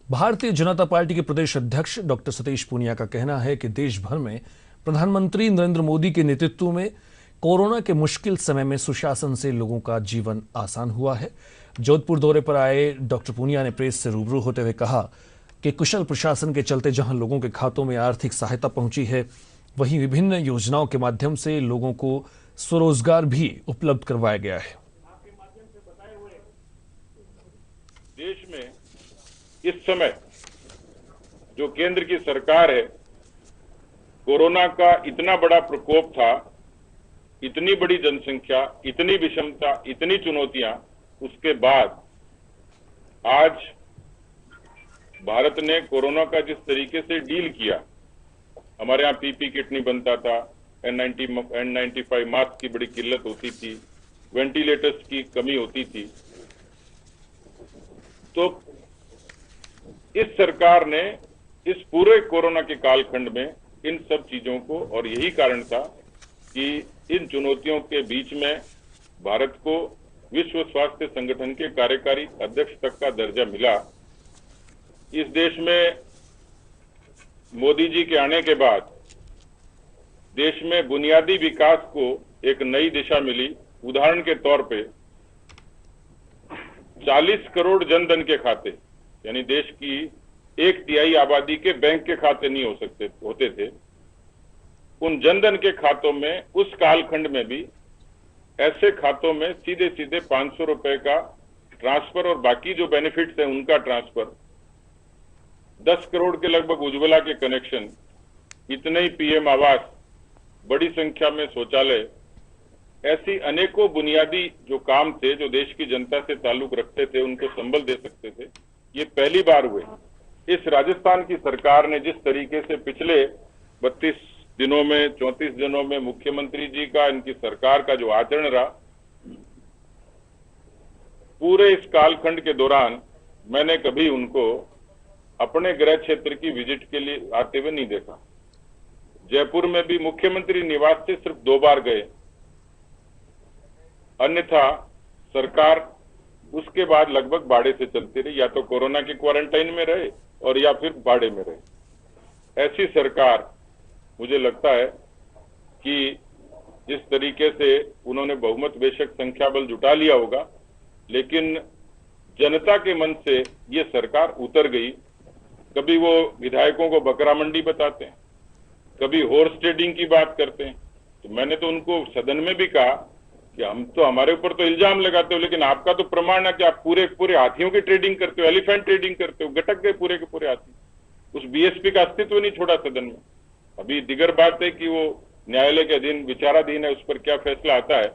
Bharatiya Janata party के प्रदेश अध्यक्ष doctor Satish Poonia का कहना है कि देश भर में प्रधानमंत्री नरेंद्र मोदी के नेतृत्व में कोरोना के मुश्किल समय में सुशासन से लोगों का जीवन आसान हुआ है। जोधपुर दौरे पर आए डॉक्टर पूनिया ने प्रेस से रूबरू होते हुए कहा कि कुशल प्रशासन के चलते जहां लोगों के खातों में आर्थिक सहायता पहुंची है, वहीं विभिन्न योजनाओं के माध्यम से लोगों को स्वरोजगार भी उपलब्ध करवाया गया है। देश में इस समय जो केंद्र की सरकार है, कोरोना का इतना बड़ा प्रकोप था, इतनी बड़ी जनसंख्या, इतनी विषमता, इतनी चुनौतियां, उसके बाद आज भारत ने कोरोना का जिस तरीके से डील किया, हमारे यहाँ पीपी किट नहीं बनता था, N95 मास्क की बड़ी किल्लत होती थी, वेंटिलेटर्स की कमी होती थी, तो इस सरकार ने इस पूरे कोरोना के कालखंड में इन सब चीजों को, और यही कारण था कि इन चुनौतियों के बीच में भारत को विश्व स्वास्थ्य संगठन के कार्यकारी अध्यक्ष तक का दर्जा मिला। इस देश में मोदी जी के आने के बाद देश में बुनियादी विकास को एक नई दिशा मिली। उदाहरण के तौर पे 40 करोड़ जनधन के खाते, यानी देश की 1/3 आबादी के बैंक के खाते नहीं होते थे, उन जनधन के खातों में उस कालखंड में भी ऐसे खातों में सीधे सीधे 500 रुपए का ट्रांसफर और बाकी जो बेनिफिट्स हैं उनका ट्रांसफर, 10 करोड़ के लगभग उज्ज्वला के कनेक्शन, इतने ही पीएम आवास, बड़ी संख्या में शौचालय, ऐसी अनेकों बुनियादी जो काम थे जो देश की जनता से ताल्लुक रखते थे, उनको संबल दे सकते थे, ये पहली बार हुए। इस राजस्थान की सरकार ने जिस तरीके से पिछले 32 दिनों में, 34 दिनों में मुख्यमंत्री जी का, इनकी सरकार का जो आचरण रहा, पूरे इस कालखंड के दौरान मैंने कभी उनको अपने गृह क्षेत्र की विजिट के लिए आते हुए नहीं देखा। जयपुर में भी मुख्यमंत्री निवास से सिर्फ 2 बार गए, अन्यथा सरकार उसके बाद लगभग बाड़े से चलती रही, या तो कोरोना के क्वारंटाइन में रहे और या फिर बाड़े में रहे। ऐसी सरकार, मुझे लगता है कि जिस तरीके से उन्होंने बहुमत बेशक संख्या बल जुटा लिया होगा, लेकिन जनता के मन से ये सरकार उतर गई। कभी वो विधायकों को बकरा मंडी बताते हैं, कभी हॉर्स ट्रेडिंग की बात करते हैं। तो मैंने तो उनको सदन में भी कहा कि हम तो, हमारे ऊपर तो इल्जाम लगाते हो, लेकिन आपका तो प्रमाण है कि आप पूरे हाथियों की ट्रेडिंग करते हो, एलिफेंट ट्रेडिंग करते हो। गटक गए पूरे के पूरे हाथी, उस बीएसपी का अस्तित्व नहीं छोड़ा सदन में। अभी दिगर बात है कि वो न्यायालय के अधीन विचाराधीन है, उस पर क्या फैसला आता है।